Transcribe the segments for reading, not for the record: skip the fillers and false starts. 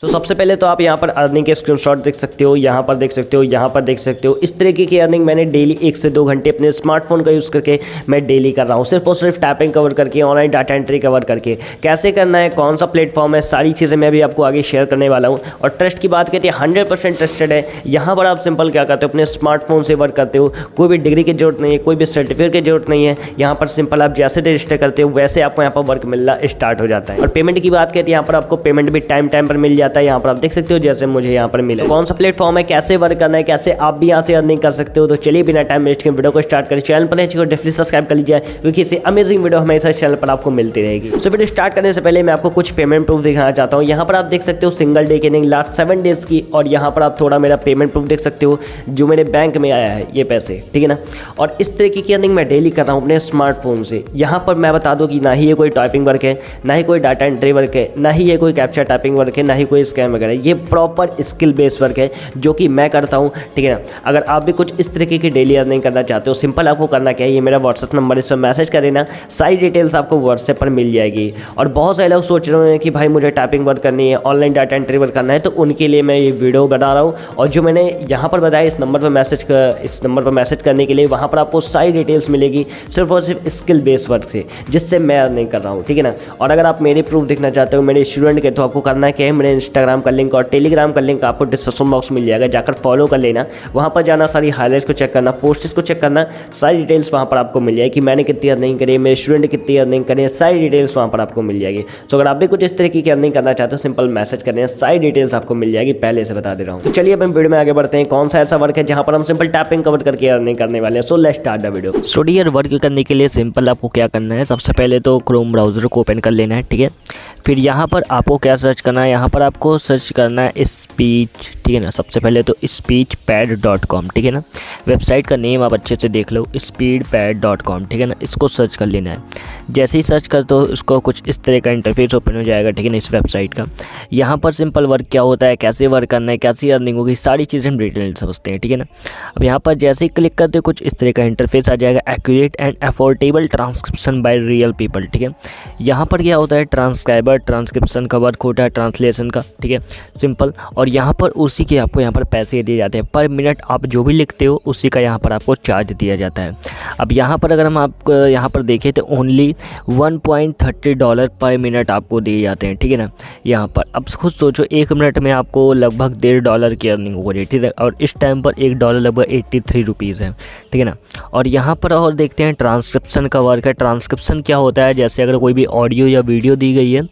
तो सबसे पहले तो आप यहाँ पर अर्निंग के स्क्रीनशॉट देख सकते हो, यहाँ पर देख सकते हो, यहाँ पर देख सकते हो। इस तरीके की अर्निंग मैंने डेली 1 से 2 घंटे अपने स्मार्टफोन का यूज़ करके मैं डेली कर रहा हूँ, सिर्फ और सिर्फ टैपिंग कवर करके, ऑनलाइन डाटा एंट्री कवर करके। कैसे करना है, कौन सा प्लेटफॉर्म है, सारी चीज़ें मैं भी आपको आगे शेयर करने वाला हूँ। और ट्रस्ट की बात कहते हैं 100% ट्रस्टेड है। यहाँ पर आप सिंपल क्या करते हो, अपने स्मार्टफोन से वर्क करते हो, कोई भी डिग्री की जरूरत नहीं है, कोई भी सर्टिफिकेट की जरूरत नहीं है। यहाँ पर सिंपल आप जैसे रजिस्टर करते हो वैसे आपको यहाँ पर वर्क मिलना स्टार्ट हो जाता है। और पेमेंट की बात कहते हैं, यहाँ पर आपको पेमेंट भी टाइम पर मिल जाता है। यहाँ पर आप देख सकते हो जैसे मुझे यहाँ पर मिला। तो कौन सा प्लेटफॉर्म है, कैसे वर्क करना है, कैसे आप भी यहाँ से अर्निंग कर सकते हो। तो चलिए बिना टाइम वेस्ट के वीडियो को स्टार्ट करें। चैनल पर डेफिनेटली सब्सक्राइब कर लीजिए, क्योंकि इसे अमेजिंग वीडियो हमेशा इस चैनल पर आपको मिलती रहेगी। तो वीडियो स्टार्ट करने से पहले मैं आपको कुछ पेमेंट प्रूफ दिखाना चाहता हूँ। यहाँ पर आप देख सकते हो सिंगल डे की नहीं, लास्ट 7 डेज की। और यहाँ पर आप थोड़ा मेरा पेमेंट प्रूफ देख सकते हो जो मेरे बैंक में आया है ये पैसे, ठीक है ना। और इस तरीके की अर्निंग मैं डेली कर रहा हूँ अपने स्मार्टफोन से। यहाँ पर मैं बता दूँ कि ना ही ये कोई टाइपिंग वर्क है, ना ही कोई डाटा एंट्री वर्क है, ना ही ये कोई कैप्चर टाइपिंग वर्क है, ना ही कोई स्कैम वगैरह। ये प्रॉपर स्किल बेस्ड वर्क है जो कि मैं करता हूँ, ठीक है ना। अगर आप भी कुछ इस तरीके की डेली अर्निंग करना चाहते हो, सिंपल आपको करना क्या है, ये मेरा व्हाट्सएप नंबर, इस पर मैसेज कर देना, सारी डिटेल्स आपको व्हाट्सएप पर मिल जाएगी। और बहुत सारे लोग सोच रहे हैं कि भाई मुझे टाइपिंग वर्क करनी है, ऑनलाइन डाटा एंट्री वर्क करना है, तो उनके लिए मैं ये वीडियो बना रहा हूँ। और जो मैंने यहाँ पर बताया इस नंबर पर मैसेज करने के लिए, वहाँ पर आपको सारी डिटेल्स मिलेगी सिर्फ और सिर्फ स्किल बेस्ड वर्क से, जिससे मैं अर्निंग कर रहा हूँ, ठीक है ना। और अगर आप मेरे प्रूफ देखना चाहते हो मेरे स्टूडेंट के, तो आपको करना क्या है, मेरे इंस्टाग्राम का लिंक और टेलीग्राम का लिंक आपको डिस्क्रिप्शन बॉक्स मिल जाएगा, जाकर फॉलो कर लेना। वहाँ पर जाना, सारी हाईलाइट्स को चेक करना, पोस्ट्स को चेक करना, सारी डिटेल्स वहाँ पर आपको मिल जाएगी कि मैंने कितनी अर्निंग करी, मेरे स्टूडेंट कितनी अर्निंग करें, सारी डिटेल्स वहाँ पर आपको मिल जाएगी। तो अगर आप भी कुछ इस तरीके की अर्निंग करना चाहते हो, सिंपल मैसेज करने, सारी डिटेल्स आपको मिल जाएगी, पहले से बता दे रहा हूँ। तो चलिए अब हम वीडियो में आगे बढ़ते हैं। कौन सा ऐसा वर्क है जहाँ पर हम सिंपल टैपिंग कवर करके अर्निंग करने वाले हैं। So let's start the video. So dear, work करने के लिए सिंपल आपको क्या करना है, सबसे पहले तो क्रोम ब्राउज़र को ओपन कर लेना है, ठीक है। फिर यहाँ पर आपको क्या सर्च करना है, यहाँ पर आपको सर्च करना है स्पीच, ठीक है ना। सबसे पहले तो speechpad.com, ठीक है ना। वेबसाइट का नेम आप अच्छे से देख लो, speechpad.com, ठीक है ना। इसको सर्च कर लेना है। जैसे ही सर्च कर तो इसको कुछ इस तरह का इंटरफेस ओपन हो जाएगा, ठीक है ना, इस वेबसाइट का। यहाँ पर सिंपल वर्क क्या होता है, कैसे वर्क करना है, कैसी अर्निंग होगी, सारी चीज़ें हम डिटेल समझते हैं, ठीक है ना। अब यहाँ पर जैसे ही क्लिक करते हो कुछ इस तरह का इंटरफेस आ जाएगा, accurate and affordable transcription by real people, ठीक है। यहाँ पर क्या होता है, ट्रांसक्रिप्शन का वर्क होता है, ट्रांसलेशन का, ठीक है, सिंपल। और यहाँ पर उसी के आपको यहाँ पर पैसे दिए जाते हैं, पर मिनट आप जो भी लिखते हो उसी का यहाँ पर आपको चार्ज दिया जाता है। अब यहाँ पर अगर हम आपको यहाँ पर देखें तो ओनली $1.30 पर मिनट आपको दिए जाते हैं, ठीक है ना। यहाँ पर अब खुद सोचो 1 मिनट में आपको लगभग $1.5 की अर्निंग हो रही है, ठीक है। और इस टाइम पर $1 लगभग 83 रुपीज़ है, ठीक है ना। और यहाँ पर और देखते हैं ट्रांसक्रिप्शन का वर्क है। ट्रांसक्रिप्शन क्या होता है, जैसे अगर कोई भी ऑडियो या वीडियो दी गई है,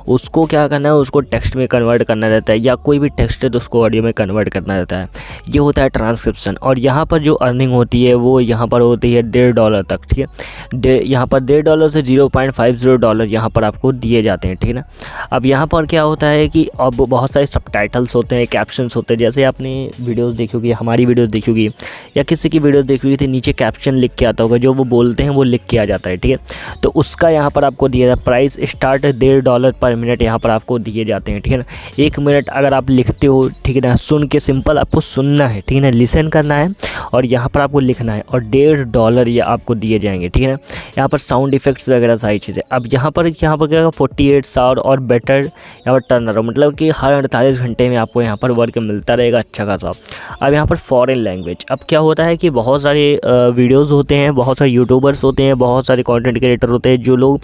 उसको क्या करना है, उसको टेक्स्ट में कन्वर्ट करना रहता है, या कोई भी टेक्स्ट है तो उसको ऑडियो में कन्वर्ट करना रहता है, ये होता है ट्रांसक्रिप्शन। और यहाँ पर जो अर्निंग होती है वो यहाँ पर होती है $1.5 तक, ठीक है। यहाँ पर $1.5 से $0.50 यहाँ पर आपको दिए जाते हैं, ठीक है ना। अब यहाँ पर क्या होता है कि अब बहुत सारे सबटाइटल्स होते हैं, कैप्शंस होते हैं। जैसे आपने वीडियोस देखी होगी, हमारी वीडियोस देखी होगी या किसी की वीडियोस देखी होगी, तो नीचे कैप्शन लिख के आता होगा, जो वो बोलते हैं वो लिख के आ जाता है, ठीक है। तो उसका यहाँ पर आपको दिया जाता है, प्राइस स्टार्ट $1.5 पर मिनट यहाँ पर आपको दिए जाते हैं, ठीक है ना। 1 मिनट अगर आप लिखते हो, ठीक है ना, सुन के, सिंपल आपको सुनना है, ठीक है ना, लिसन करना है और यहाँ पर आपको लिखना है, और $1.5 ये आपको दिए जाएंगे, ठीक है ना। यहाँ पर साउंड इफेक्ट्स वगैरह सारी चीज़ें। अब यहाँ पर क्या 48 आवर और बेटर यहाँ पर टर्न अराउंड, मतलब कि हर 48 घंटे में आपको यहाँ पर वर्क मिलता रहेगा अच्छा खासा। अब यहाँ पर फॉरेन लैंग्वेज, अब क्या होता है कि बहुत सारे वीडियोज़ होते हैं, बहुत सारे यूट्यूबर्स होते हैं, बहुत सारे कॉन्टेंट क्रिएटर होते हैं, जो लोग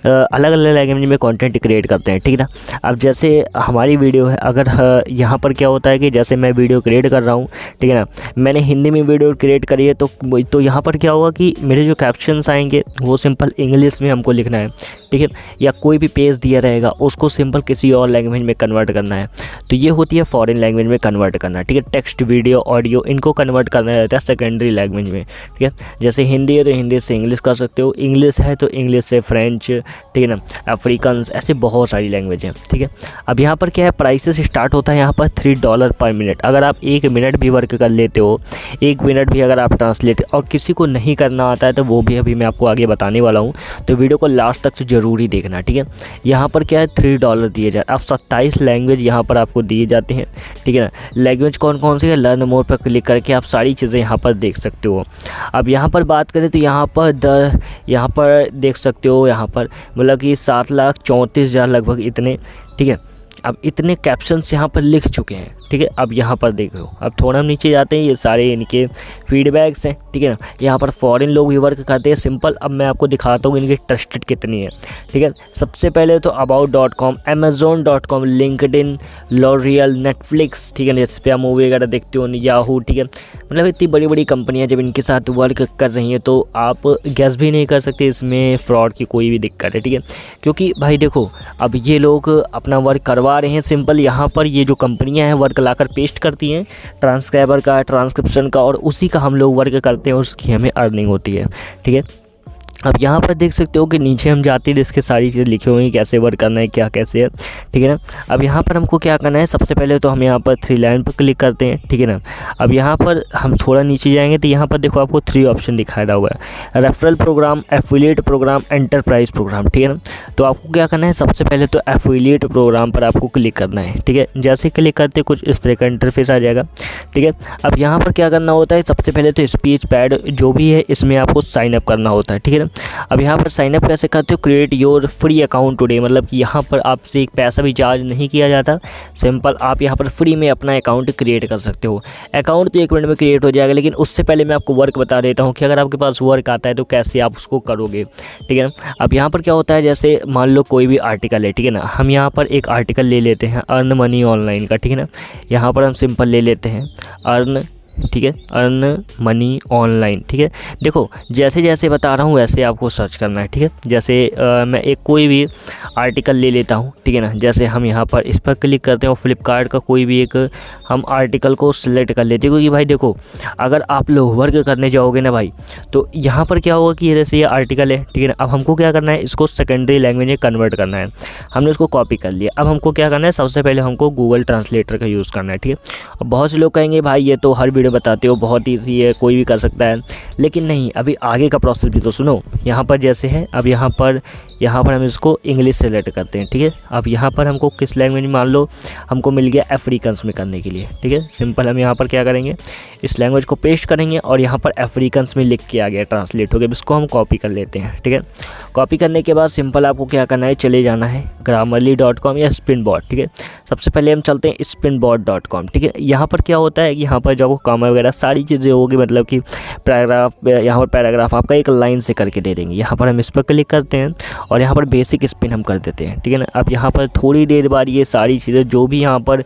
अलग अलग लैंग्वेज में कॉन्टेंट क्रिएट करते हैं, ठीक है ना। अब जैसे हमारी वीडियो है, अगर यहाँ पर क्या होता है कि जैसे मैं वीडियो क्रिएट कर रहा हूँ, ठीक है ना, मैंने हिंदी में वीडियो क्रिएट करी है, तो यहाँ पर क्या होगा कि मेरे जो कैप्शंस आएंगे वो सिंपल इंग्लिश में हमको लिखना है, ठीक है। या कोई भी पेज दिया रहेगा उसको सिंपल किसी और लैंग्वेज में कन्वर्ट करना है, तो ये होती है फॉरेन लैंग्वेज में कन्वर्ट करना, ठीक है। टेक्स्ट, वीडियो, ऑडियो, इनको कन्वर्ट करना रहता है सेकेंडरी लैंग्वेज में, ठीक है। जैसे हिंदी है तो हिंदी से इंग्लिश कर सकते हो, इंग्लिश है तो इंग्लिश से फ्रेंच, ठीक है ना, अफ्रीकन्स, ऐसे बहुत सारी लैंग्वेज हैं, ठीक है। अब यहाँ पर क्या है, प्राइसेस स्टार्ट होता है यहाँ पर $3 पर मिनट। अगर आप 1 मिनट भी वर्क कर लेते हो, 1 मिनट भी अगर आप ट्रांसलेट, और किसी को नहीं करना आता है तो वो भी अभी मैं आपको आगे बताने वाला हूँ, तो वीडियो को लास्ट तक ज़रूर ही देखना, ठीक है। यहाँ पर क्या है, $3 दिए जाते। अब 27 लैंग्वेज यहाँ पर आपको दिए जाते हैं, ठीक है ना। लैंग्वेज कौन कौन सी है, लर्न मोर पर क्लिक करके आप सारी चीज़ें यहाँ पर देख सकते हो। अब यहाँ पर बात करें तो यहाँ पर देख सकते हो, यहाँ पर मतलब कि 7,34,000 लगभग इतने, ठीक है। अब इतने कैप्शंस यहाँ पर लिख चुके हैं, ठीक है। अब यहाँ पर देखो, अब थोड़ा हम नीचे जाते हैं, ये सारे इनके फीडबैक्स हैं, ठीक है ना। यहाँ पर फॉरेन लोग भी वर्क करते हैं, सिंपल। अब मैं आपको दिखाता हूँ इनकी ट्रस्टेड कितनी है, ठीक है। सबसे पहले तो about.com, amazon.com, LinkedIn, L'Oréal, Netflix, ठीक है ना, जिस पे आप मूवी वगैरह देखते हो, याहू, ठीक है। मतलब इतनी बड़ी बड़ी कंपनियाँ जब इनके साथ वर्क कर रही हैं तो आप गैस भी नहीं कर सकते इसमें फ्रॉड की कोई भी दिक्कत है, ठीक है। क्योंकि भाई देखो, अब ये लोग अपना वर्क करवा रहे हैं, सिंपल। यहाँ पर ये जो कंपनियां हैं वर्क लाकर पेस्ट करती हैं ट्रांसक्राइबर का, ट्रांसक्रिप्शन का, और उसी का हम लोग वर्क करते हैं और उसकी हमें अर्निंग होती है, ठीक है। अब यहाँ पर देख सकते हो कि नीचे हम जाते हैं, इसके सारी चीज़ें लिखी हुई हैं, कैसे वर्क करना है, क्या कैसे है, ठीक है ना। अब यहाँ पर हमको क्या करना है, सबसे पहले तो हम यहाँ पर 3 लाइन पर क्लिक करते हैं, ठीक है ना। अब यहाँ पर हम थोड़ा नीचे जाएंगे तो यहाँ पर देखो आपको 3 ऑप्शन दिखाया हुआ है, referral program, affiliate program, enterprise program, ठीक है ना। तो आपको क्या करना है, सबसे पहले तो एफिलिएट प्रोग्राम पर आपको क्लिक करना है, ठीक है। जैसे क्लिक करते कुछ इस तरह का इंटरफेस आ जाएगा, ठीक है। अब यहाँ पर क्या करना होता है, सबसे पहले तो स्पीच पैड जो भी है इसमें आपको साइन अप करना होता है, ठीक है ना। अब यहाँ पर साइन अप कैसे करते हो, create your free account today, मतलब कि यहाँ पर आपसे एक पैसा भी चार्ज नहीं किया जाता, सिंपल आप यहाँ पर फ्री में अपना अकाउंट क्रिएट कर सकते हो। अकाउंट तो 1 मिनट में क्रिएट हो जाएगा, लेकिन उससे पहले मैं आपको वर्क बता देता हूँ कि अगर आपके पास वर्क आता है तो कैसे आप उसको करोगे, ठीक है ना। अब यहाँ पर क्या होता है, जैसे मान लो कोई भी आर्टिकल है, ठीक है ना। हम यहाँ पर एक आर्टिकल ले लेते हैं अर्न मनी ऑनलाइन का, ठीक है ना। यहाँ पर हम सिंपल ले लेते हैं अर्न, ठीक है, अर्न मनी ऑनलाइन, ठीक है। देखो जैसे जैसे बता रहा हूँ वैसे आपको सर्च करना है, ठीक है। जैसे मैं एक कोई भी आर्टिकल ले लेता हूँ, ठीक है ना। जैसे हम यहाँ पर इस पर क्लिक करते हैं और फ्लिपकार्ट का कोई भी एक हम आर्टिकल को सिलेक्ट कर लेते हैं, क्योंकि भाई देखो अगर आप लोग वर्क करने जाओगे ना भाई, तो यहाँ पर क्या होगा कि जैसे ये आर्टिकल है, ठीक है ना। अब हमको क्या करना है, इसको सेकेंडरी लैंग्वेज में कन्वर्ट करना है। हमने उसको कॉपी कर लिया। अब हमको क्या करना है, सबसे पहले हमको गूगल ट्रांसलेटर का यूज़ करना है, ठीक है। और बहुत से लोग कहेंगे भाई ये तो हर वीडियो बताते हो, बहुत ईजी है, कोई भी कर सकता है, लेकिन नहीं, अभी आगे का प्रोसेस भी तो सुनो। यहाँ पर जैसे है, अब यहाँ पर हम इसको इंग्लिश सेलेक्ट करते हैं, ठीक है। अब यहाँ पर हमको किस लैंग्वेज में, मान लो हमको मिल गया अफ्रीकन्स में करने के लिए, ठीक है। सिंपल हम यहाँ पर क्या करेंगे, इस लैंग्वेज को पेस्ट करेंगे और यहाँ पर अफ्रीकन्स में लिख के आ गया, ट्रांसलेट हो गया। इसको हम कॉपी कर लेते हैं, ठीक है। कॉपी करने के बाद सिंपल आपको क्या करना है, चले जाना है grammarly.com या स्पिनबॉट, ठीक है। सबसे पहले हम चलते हैं spinbot.com, ठीक है। यहाँ पर क्या होता है कि यहाँ पर जो कामा वगैरह सारी चीज़ें होगी, मतलब कि पैराग्राफ, यहाँ पर पैराग्राफ आपका एक लाइन से करके दे देंगे। यहाँ पर हम इस पर क्लिक करते हैं और यहाँ पर बेसिक स्पिन हम कर देते हैं, ठीक है ना। अब यहाँ पर थोड़ी देर बाद ये सारी चीज़ें जो भी यहाँ पर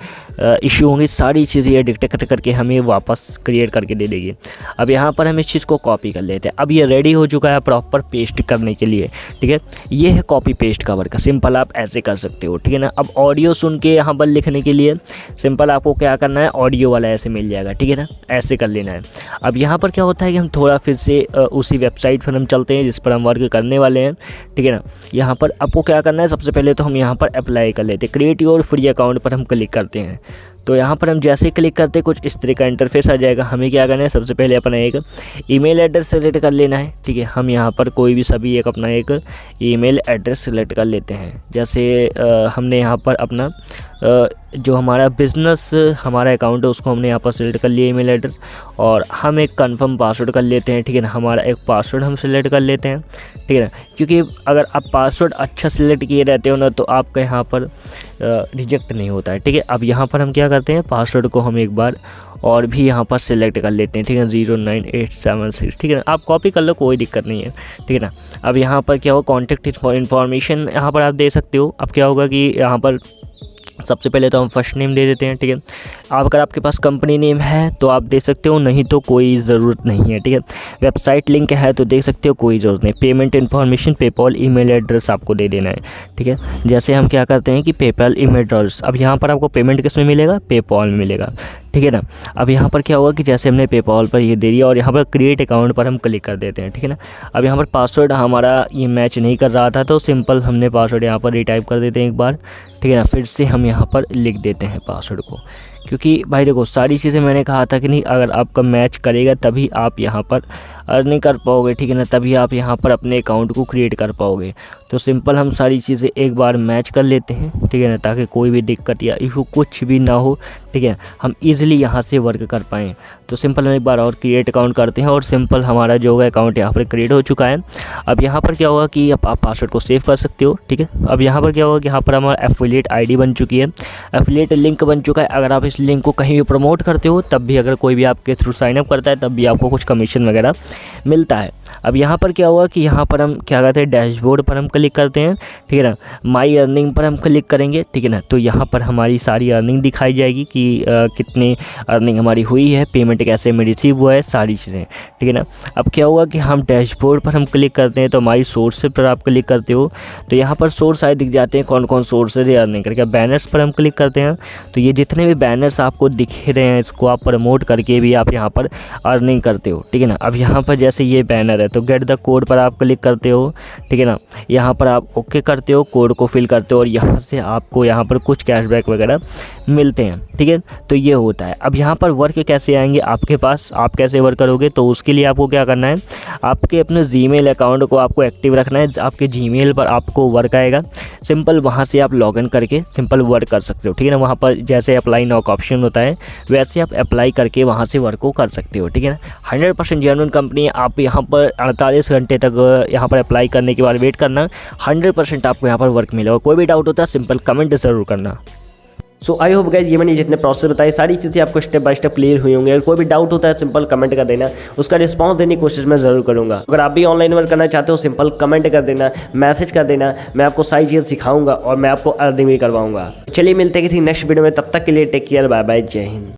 इशू होंगी, सारी चीज़ें ये डिटेक्ट करके हमें वापस क्रिएट करके दे देगी। अब यहाँ पर हम इस चीज़ को कॉपी कर लेते हैं। अब ये रेडी हो चुका है प्रॉपर पेस्ट करने के लिए, ठीक है। ये है कॉपी पेस्ट का वर्क, सिंपल आप ऐसे कर सकते हो, ठीक है ना। अब ऑडियो सुन के यहाँ पर लिखने के लिए सिंपल आपको क्या करना है, ऑडियो वाला ऐसे मिल जाएगा, ठीक है ना, ऐसे कर लेना है। अब यहाँ पर क्या होता है कि हम थोड़ा फिर से उसी वेबसाइट पर हम चलते हैं जिस पर हम वर्क करने वाले हैं, ठीक है ना। यहाँ पर आपको क्या करना है, सबसे पहले तो हम यहाँ पर अप्लाई कर लेते हैं, क्रिएट योर फ्री अकाउंट पर हम क्लिक करते हैं। तो यहाँ पर हम जैसे क्लिक करते हैं कुछ इस तरह का इंटरफेस आ जाएगा। हमें क्या करना है, सबसे पहले अपना एक ईमेल एड्रेस सेलेक्ट कर लेना है, ठीक है। हम यहाँ पर कोई भी सभी एक अपना एक ईमेल एड्रेस सेलेक्ट कर लेते हैं। जैसे हमने यहाँ पर अपना जो हमारा बिज़नेस हमारा अकाउंट है उसको हमने यहाँ पर सेलेक्ट कर लिया ईमेल एड्रेस, और हम एक कंफर्म पासवर्ड कर लेते हैं, ठीक है ना। हमारा एक पासवर्ड हम सेलेक्ट कर लेते हैं, ठीक है ना, क्योंकि अगर आप पासवर्ड अच्छा सेलेक्ट किए रहते हो ना तो आपका यहाँ पर रिजेक्ट नहीं होता है, ठीक है। अब यहाँ पर हम क्या करते हैं, पासवर्ड को हम एक बार और भी यहाँ पर सेलेक्ट कर लेते हैं, ठीक है, 09876, ठीक है ना। आप कॉपी कर लो, कोई दिक्कत नहीं है, ठीक है ना। अब यहाँ पर क्या हो, कॉन्टैक्ट इन्फॉर्मेशन यहाँ पर आप दे सकते हो। अब क्या होगा कि यहाँ पर सबसे पहले तो हम फर्स्ट नेम दे देते हैं, ठीक है। आप अगर आपके पास कंपनी नेम है तो आप दे सकते हो, नहीं तो कोई ज़रूरत नहीं है, ठीक है। वेबसाइट लिंक है तो देख सकते हो, कोई ज़रूरत नहीं। Payment information, PayPal email address आपको दे देना है, ठीक है। जैसे हम क्या करते हैं कि पेपॉल ईमेल एड्रेस, अब यहाँ पर आपको पेमेंट किस में मिलेगा, पेपॉल में मिलेगा, ठीक है ना। अब यहाँ पर क्या होगा कि जैसे हमने पेपॉल पर ये दे दिया और यहाँ पर क्रिएट अकाउंट पर हम क्लिक कर देते हैं, ठीक है ना। अब यहाँ पर पासवर्ड हमारा ये मैच नहीं कर रहा था तो सिंपल हमने पासवर्ड यहाँ पर रीटाइप कर देते हैं एक बार, ठीक है ना। फिर से हम यहाँ पर लिख देते हैं पासवर्ड को, क्योंकि भाई देखो सारी चीज़ें मैंने कहा था कि नहीं, अगर आपका मैच करेगा तभी आप यहाँ पर अर्निंग कर पाओगे, ठीक है ना, तभी आप यहाँ पर अपने अकाउंट को क्रिएट कर पाओगे। तो सिंपल हम सारी चीज़ें एक बार मैच कर लेते हैं, ठीक है ना, ताकि कोई भी दिक्कत या इशू कुछ भी ना हो, ठीक है, हम ईज़िली यहाँ से वर्क कर पाएँ। तो सिंपल हम एक बार और क्रिएट अकाउंट करते हैं और सिंपल हमारा जो है अकाउंट यहाँ पर क्रिएट हो चुका है। अब यहाँ पर क्या होगा कि आप पासवर्ड को सेव कर सकते हो, ठीक है। अब यहाँ पर क्या होगा कि यहाँ पर हमारा एफिलिएट आईडी बन चुकी है, एफिलिएट लिंक बन चुका है। अगर आप इस लिंक को कहीं भी प्रमोट करते हो तब भी, अगर कोई भी आपके थ्रू साइनअप करता है तब भी आपको कुछ कमीशन वगैरह मिलता है। अब यहाँ पर क्या हुआ कि यहाँ पर हम क्या कहते हैं, डैशबोर्ड पर हम क्लिक करते हैं, ठीक है ना, माई अर्निंग पर हम क्लिक करेंगे, ठीक है ना। तो यहाँ पर हमारी सारी अर्निंग दिखाई जाएगी कि कितनी अर्निंग हमारी हुई है, पेमेंट कैसे में रिसीव हुआ है, सारी चीज़ें, ठीक है ना। अब क्या हुआ कि हम डैशबोर्ड पर हम क्लिक करते हैं तो हमारी सोर्स पर आप क्लिक करते हो तो यहाँ पर सोर्स आए दिख जाते हैं, कौन कौन सोर्सेज है अर्निंग करके। बैनर्स पर हम क्लिक करते हैं तो ये जितने भी बैनर्स आपको दिख रहे हैं इसको आप प्रमोट करके भी आप यहाँ पर अर्निंग करते हो, ठीक है ना। अब यहाँ पर जैसे ये बैनर है तो गेट द कोड पर आप क्लिक करते हो, ठीक है ना, यहाँ पर आप ओके करते हो, कोड को फिल करते हो और यहाँ से आपको यहाँ पर कुछ कैशबैक वगैरह मिलते हैं, ठीक है। तो ये होता है। अब यहाँ पर वर्क कैसे आएंगे आपके पास, आप कैसे वर्क करोगे, तो उसके लिए आपको क्या करना है, आपके अपने जीमेल अकाउंट को आपको एक्टिव रखना है। आपके जीमेल पर आपको वर्क आएगा, सिंपल वहाँ से आप लॉगिन करके सिंपल वर्क कर सकते हो, ठीक है ना। वहाँ पर जैसे अप्लाई नाउ का ऑप्शन होता है वैसे आप अप्लाई करके वहाँ से वर्क को कर सकते हो, ठीक है ना। 100% जेन्युइन कंपनी है। आप यहाँ पर 48 घंटे तक यहाँ पर अप्लाई करने के बाद वेट करना, 100% आपको यहाँ पर वर्क मिलेगा। कोई भी डाउट होता है सिंपल कमेंट ज़रूर करना। सो आई होप गाइस ये मैंने जितने प्रोसेस बताए सारी चीज़ें आपको स्टेप बाय स्टेप क्लियर हुई होंगी। अगर कोई भी डाउट होता है सिंपल कमेंट कर देना, उसका रिस्पांस देने की कोशिश मैं ज़रूर करूँगा। अगर आप भी ऑनलाइन वर्क करना चाहते हो सिंपल कमेंट कर देना, मैसेज कर देना, मैं आपको सारी चीज़ें सिखाऊंगा और मैं आपको अर्निंग भी करवाऊंगा। चलिए मिलते हैं किसी नेक्स्ट वीडियो में, तब तक के लिए टेक केयर, बाय बाय, जय हिंद।